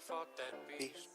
fought that beast.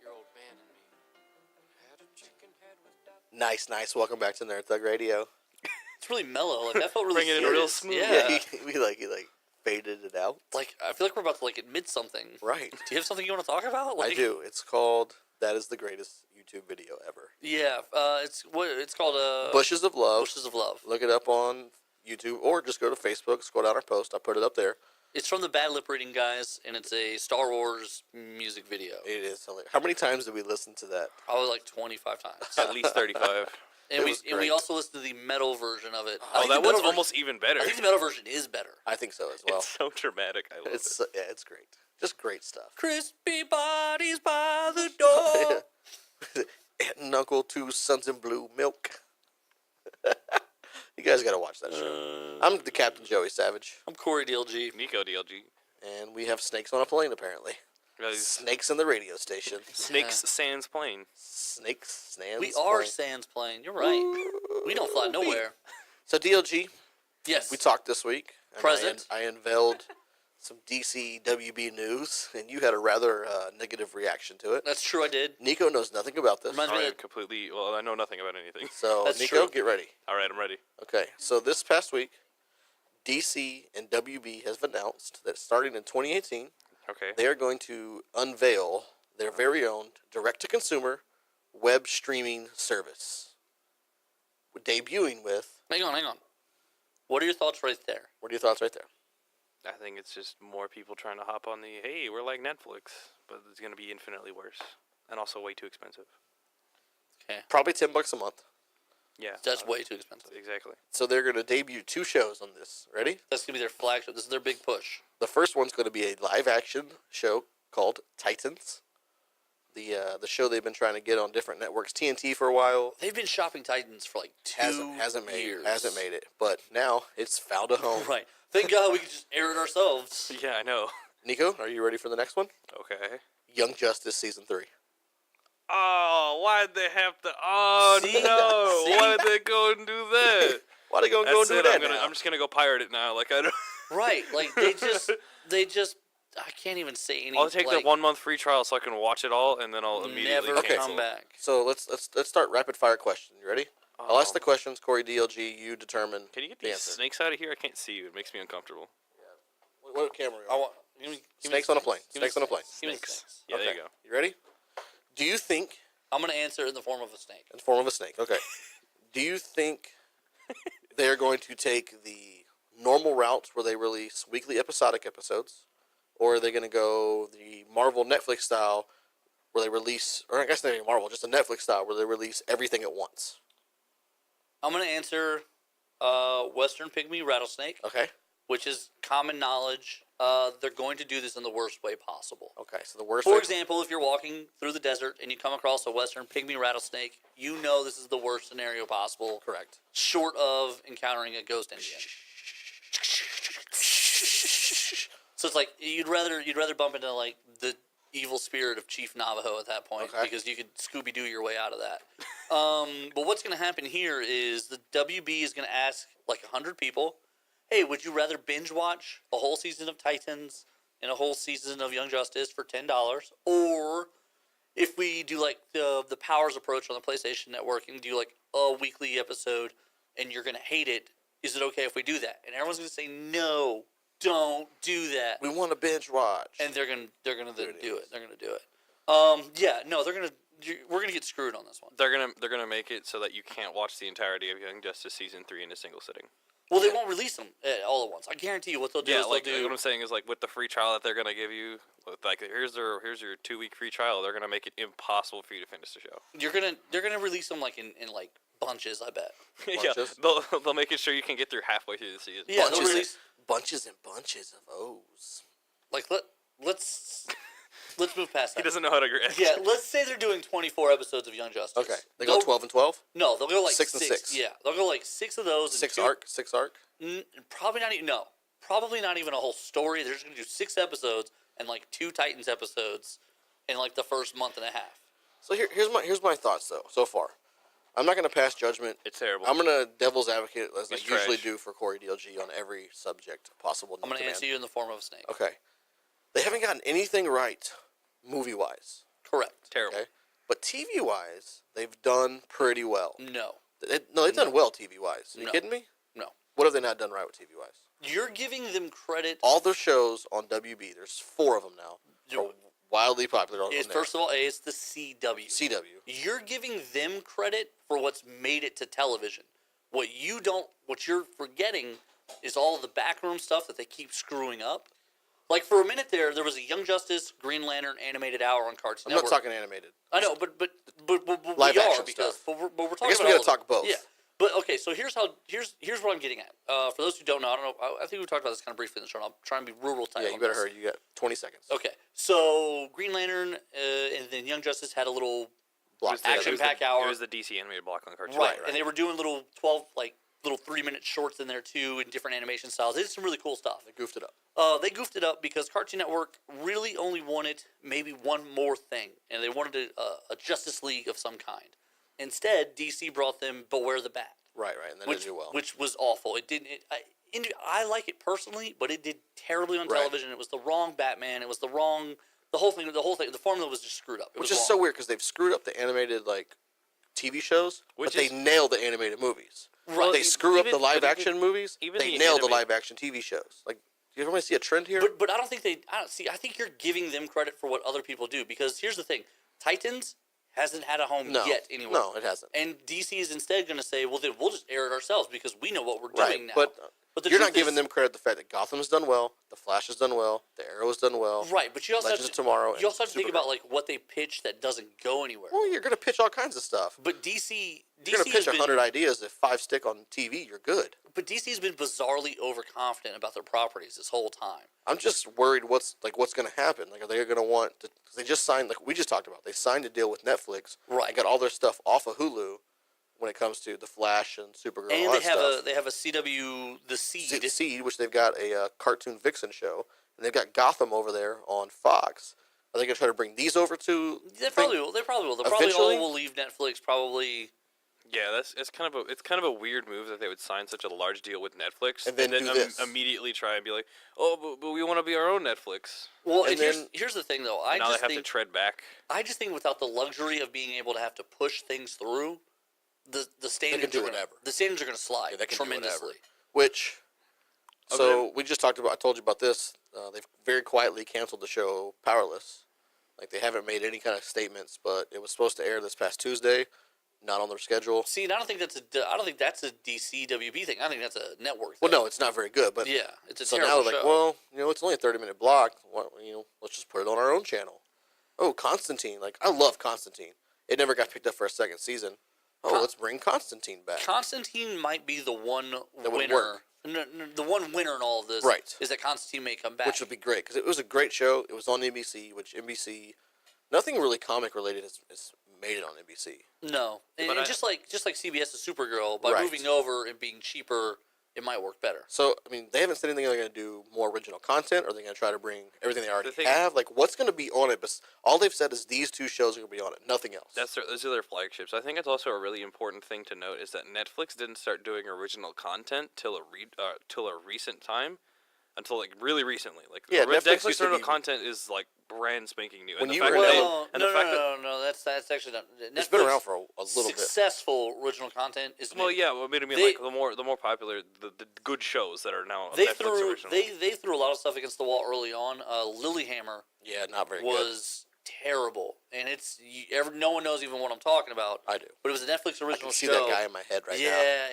Your old man and me had a chicken head with Nice. Welcome back to Nerd Thug Radio. It's really mellow. Like that felt really Bring it in serious. real smooth. Yeah. he faded it out. Like I feel like we're about to admit something. Right. Do you have something you want to talk about? I do. It's called "That Is the Greatest YouTube Video Ever." Yeah. It's called Bushes of Love. Bushes of Love. Look it up on YouTube or just go to Facebook. Scroll down our post. I put it up there. It's from the Bad Lip Reading guys, and it's a Star Wars music video. It is hilarious. How many times did we listen to that? Probably 25 times. At least 35. And we also listened to the metal version of it. Oh, that one's almost even better. I think the metal version is better. I think so as well. It's so dramatic. I love it. Yeah, it's great. Just great stuff. Crispy bodies by the door. Aunt and Uncle, 2 sons in blue milk. You guys got to watch that show. I'm the Captain Joey Savage. I'm Corey DLG. Nico DLG. And we have snakes on a plane, apparently. Snakes in the radio station. Snakes sans plane. Snakes, sans We are sans plane. You're right. Ooh. We don't fly nowhere. So DLG, Yes. we talked this week. And Present. I unveiled some DC WB news, and you had a rather negative reaction to it. That's true, I did. Nico knows nothing about this. Reminds me of I know nothing about anything. So, That's Nico, true. get ready. All right, I'm ready. Okay, so this past week, DC and WB has announced that starting in 2018, Okay. they are going to unveil their very own direct-to-consumer web streaming service. Debuting with... Hang on. What are your thoughts right there? What are your thoughts right there? I think it's just more people trying to hop on the, hey, we're like Netflix, but it's going to be infinitely worse. And also way too expensive. Okay. Probably $10 a month. Yeah. That's way too expensive. Exactly. So they're going to debut 2 shows on this. Ready? That's going to be their flagship. This is their big push. The first one's going to be a live-action show called Titans. The show they've been trying to get on different networks. TNT for a while. They've been shopping Titans for 2 years. Hasn't made it. But now it's found a home. Right. Thank God we could just air it ourselves. Yeah, I know. Nico, are you ready for the next one? Okay. Young Justice Season 3. Oh, why'd they have to? Oh, See? no. See? Why did they go and do that? Why they gonna go That's do it. that I'm just going to go pirate it now. Like, I don't... Right. They just, I can't even say anything. I'll take the 1 month free trial so I can watch it all, and then I'll immediately never cancel. come back. So let's start rapid fire question. You ready? Oh. I'll ask the questions. Corey DLG, you determine. Can you get the these answer. snakes out of here? I can't see you. It makes me uncomfortable. What camera? I want give me Snakes the on a plane. Give me Snakes on a plane. Give me the Snakes. snakes. Yeah, there you go. You ready? Do you think I'm going to answer in the form of a snake. in the form of a snake? Okay. Do you think they're going to take the normal route where they release weekly episodic episodes, or are they going to go the Marvel Netflix style where they release, or I guess not even Marvel, just a Netflix style where they release everything at once? I'm going to answer Western Pygmy Rattlesnake, Okay. which is common knowledge. They're going to do this in the worst way possible. Okay. So the worst. For way- example, if you're walking through the desert and you come across a Western Pygmy Rattlesnake, you know this is the worst scenario possible, Correct. short of encountering a ghost Indian. So it's like you'd rather bump into the evil spirit of Chief Navajo at that point, Okay. because you could Scooby-Doo your way out of that. But what's going to happen here is the WB is going to ask 100 people, hey, would you rather binge watch a whole season of Titans and a whole season of Young Justice for $10, or if we do the Powers approach on the PlayStation Network and do a weekly episode and you're going to hate it, is it okay if we do that? And everyone's going to say, no, don't do that. We want to binge watch. And they're gonna do it. is. They're gonna do it. We're gonna get screwed on this one. They're gonna make it so that you can't watch the entirety of Young Justice Season 3 in a single sitting. Well, they won't release them all at once. I guarantee you what they'll do Yeah, is what they'll do. I'm saying is with the free trial that they're gonna give you, here's your 2-week free trial. They're gonna make it impossible for you to finish the show. They're gonna release them in bunches. I bet. Yeah, Bunches? they'll make it sure you can get through halfway through the season. Yeah, they'll bunches, release bunches and bunches of O's. Let's move past that. He doesn't know how to react. Yeah, let's say they're doing 24 episodes of Young Justice. Okay. They go 12 and 12? No, they'll go 6 and 6. Yeah, they'll go 6 of those. and 6 two- arc? 6 arc? Probably not even. No, probably not even a whole story. They're just gonna do 6 episodes and 2 Titans episodes in the first month and a half. So here's my thoughts, though, so far. I'm not going to pass judgment. It's terrible. I'm going to devil's advocate, as I It's usually trash. do for Corey DLG on every subject possible. I'm gonna answer you in the form of a snake. Okay. They haven't gotten anything right movie-wise. Correct. Terrible. Okay? But TV-wise, they've done pretty well. No. They've done well TV-wise. Are you No. kidding me? No. What have they not done right with TV-wise? You're giving them credit. All their shows on WB, there's 4 of them now, are wildly popular on there. First of all, it's the CW. CW. You're giving them credit for what's made it to television. What you're forgetting is all the backroom stuff that they keep screwing up. Like for a minute there was a Young Justice, Green Lantern animated hour on Cartoon I'm Network. not talking animated. I know, but Live we action are because stuff. but we're talking I guess about we all gotta of it. talk both. Yeah, but okay. So here's what I'm getting at. For those who don't know, I don't know. I think we talked about this kind of briefly in the show. And I'll try and be real tight. Yeah, on you better this. hurry. You got 20 seconds. Okay, so Green Lantern and then Young Justice had a little Block action-packed hour. It was the DC animated block on the cartoon. Right, and they were doing little 3-minute shorts in there too, in different animation styles. They did some really cool stuff. They goofed it up. They goofed it up because Cartoon Network really only wanted maybe one more thing, and they wanted a Justice League of some kind. Instead, DC brought them Beware the Bat, Right, and then which they do well. which was awful. It didn't. I like it personally, but it did terribly on Right. television. It was the wrong Batman. It was the wrong. The whole thing. The formula was just screwed up. It Which was is wrong. so weird because they've screwed up the animated TV shows, Which but is- they nail the animated movies. Right. They screw up even- the live but action movies. even They the nail the anime- live action TV shows. Like, do you ever see a trend here? But I don't think they. I don't see. I think you're giving them credit for what other people do because here's the thing: Titans hasn't had a home no, yet anywhere. no, it hasn't. And DC is instead going to say, well, then we'll just air it ourselves because we know what we're Right, doing now. but the you're truth not giving is- them credit the fact that Gotham has done well, the Flash has done well, the Arrow has done well. right. But you also Legends have of to, Tomorrow You also have to think and about like what they pitch that doesn't go anywhere. Well, you're going to pitch all kinds of stuff. But DC You're going to pitch has been, 100 ideas. If 5 stick on TV, you're good. but DC's been bizarrely overconfident about their properties this whole time. I'm just worried what's going to happen. Like, are they going to want to? Cause they just signed, like we just talked about. They signed a deal with Netflix. Right. And got all their stuff off of Hulu when it comes to the Flash and Supergirl. And all they that have stuff. they have a CW The Seed. Seed, which they've got a cartoon Vixen show, and they've got Gotham over there on Fox. Are they going to try to bring these over to? They probably will. They probably will. They probably Eventually? all will leave Netflix. Probably. Yeah, it's kind of a weird move that they would sign such a large deal with Netflix And then do this. immediately try and be like, oh, but we want to be our own Netflix. Well, And and then- here's the thing though. Now they have to tread back. I just think without the luxury of being able to have to push things through, the standards do are gonna, whatever. the standards are going to slide Yeah, they can do tremendously. whatever. Which, so we just talked about. I told you about this. They've very quietly canceled the show Powerless. Like they haven't made any kind of statements, but it was supposed to air this past Tuesday. Not on their schedule. See, and I don't think that's a DCWB thing. I think that's a network Well, thing. no, it's not very good. But Yeah, it's a so terrible now they're like, show. well, it's only a 30-minute block. Let's just put it on our own channel. Oh, Constantine. Like I love Constantine. It never got picked up for a second season. Oh, let's bring Constantine back. Constantine might be the one That would winner. work. The one winner in all of this Right. is that Constantine may come back. Which would be great because it was a great show. It was on NBC, which NBC, nothing really comic related has made it on NBC. No, and, But and I- just like CBS's Supergirl, by Right. moving over and being cheaper, it might work better. So I mean, they haven't said anything. They're going to do more original content, or they're going to try to bring everything they already thing- have. Like what's going to be on it? But all they've said is these 2 shows are going to be on it. Nothing else. Those are their flagships. I think it's also a really important thing to note is that Netflix didn't start doing original content till a recent time, until like really recently. Like Yeah, Netflix used to original be- content is like brand spanking new. When And the you fact were that in- they- Well, and no, the fact no, that's actually not. It's been Netflix around for a little bit. Successful original content is Well, yeah, well, I mean, They- like the more popular, the good shows that are now they Netflix threw original. they threw a lot of stuff against the wall early on. Lilyhammer Yeah, not very good. was terrible, and no one knows even what I'm talking about. I do. But it was a Netflix I original can see show. that guy in my head right yeah,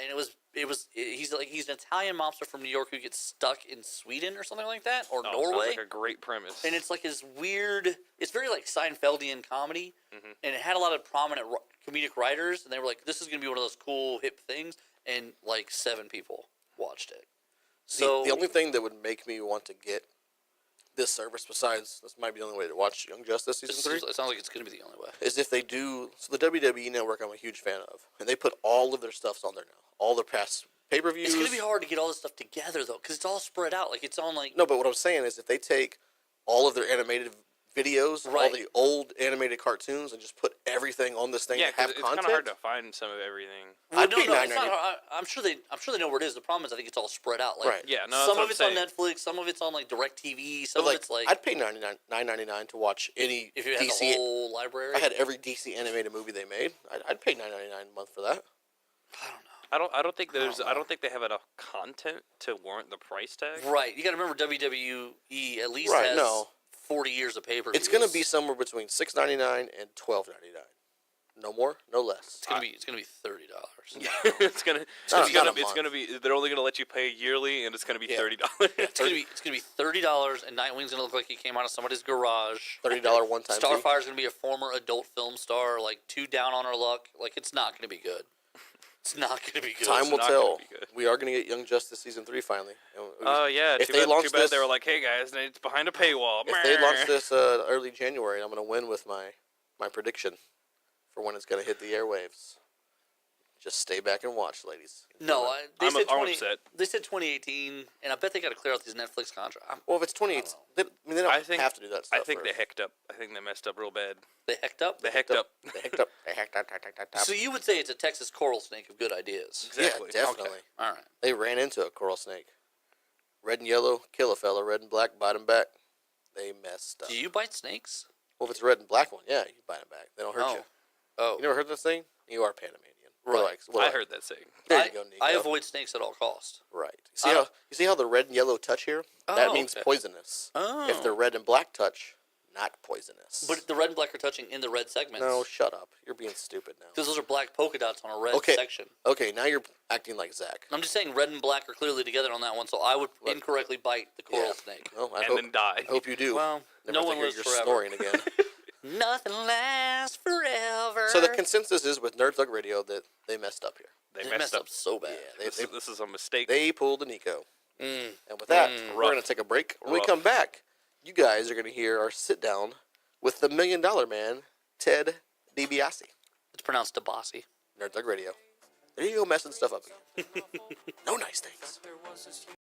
now. and he's an Italian mobster from New York who gets stuck in Sweden or something like that, or Oh, sounds Norway. like a great premise. And it's like his weird. It's very like Seinfeldian comedy, and it had a lot of prominent comedic writers, and they were like, "This is gonna be one of those cool hip things," and like 7 people watched it. So the only thing that would make me want to get this service, besides this might be the only way to watch Young Justice season 3, it sounds like it's gonna be the only way. is if they do. So the WWE Network, I'm a huge fan of, and they put all of their stuffs on there now. All their past pay-per-views. It's gonna be hard to get all this stuff together though, because it's all spread out. Like it's on like No, but what I'm saying is if they take all of their animated videos, all Right. the old animated cartoons, and just put everything on this thing Yeah, to have because it's kind content. of hard to find some of everything. I'd pay it's not $9.99. hard. I'm sure they know where it is. The problem is I think it's all spread out. Like, Right. Yeah, no, that's some what of I'm it's saying. on Netflix, some of it's on like DirecTV, But some of like, it's like I'd pay $9.99 to watch any if you had DC. the whole library. If I had every DC animated movie they made, I'd pay $9.99 a month for that. I don't know. I don't think there's. I don't think they have enough content to warrant the price tag. Right, you got to remember WWE at least Right, has no. 40 years of pay-per-views. It's gonna be somewhere between $6.99 and $12.99. No more, no less. It's gonna be $30. it's gonna. Not a It's month. gonna be. They're only gonna let you pay yearly, and it's gonna be Yeah. $30. It's gonna be $30, and Nightwing's gonna look like he came out of somebody's garage. $30 one-time fee. Starfire's gonna be a former adult film star, like too down on her luck. Like it's not gonna be good. It's not gonna be good. Time will not gonna tell. be good. We are gonna get Young Justice season 3 finally. Oh yeah. If Too they bad, launch too bad this- they were like, "Hey guys, it's behind a paywall." If they launch this early January, I'm gonna win with my prediction for when it's gonna hit the airwaves. Just stay back and watch, ladies. No, they I'm said I'm upset. They said 2018, and I bet they got to clear out these Netflix contracts. Well, if it's 28, they don't I think have to do that stuff. I think first. they hecked up. I think they messed up real bad. They hecked up. They hecked up. They hecked up. They hecked up. So you would say it's a Texas coral snake of good ideas. Exactly. Yeah, definitely. Okay. All right. They ran into a coral snake. Red and yellow, kill a fella. Red and black, bite him back. They messed up. Do you bite snakes? Well, if it's a red and black one, yeah, you bite them back. They don't hurt Oh. you. Oh, You never heard this thing? You are Panamanian. Right. What I heard that saying. There you go, Nico. I avoid snakes at all costs. Right. You see how the red and yellow touch here? That Oh, means okay. poisonous. Oh. If the red and black touch, not poisonous. But the red and black are touching in the red segments. no, shut up. You're being stupid now. Because those are black polka dots on a red Okay. section. Okay, now you're acting like Zach. I'm just saying red and black are clearly together on that one, so I would incorrectly bite the coral Yeah. snake. Well, I And hope, then die. I hope you do. Well, Never no one think lives you're forever. snoring again. Nothing lasts forever. So the consensus is with Nerd Thug Radio that they messed up here. They messed up so bad. Yeah, This is a mistake. they pulled a Nico. Mm. And with that, we're Rough. going to take a break. When we Rough. come back, you guys are going to hear our sit down with the $1 Million Man, Ted DiBiase. It's pronounced DeBossy. Nerd Thug Radio. There you go, messing stuff up again. No nice things.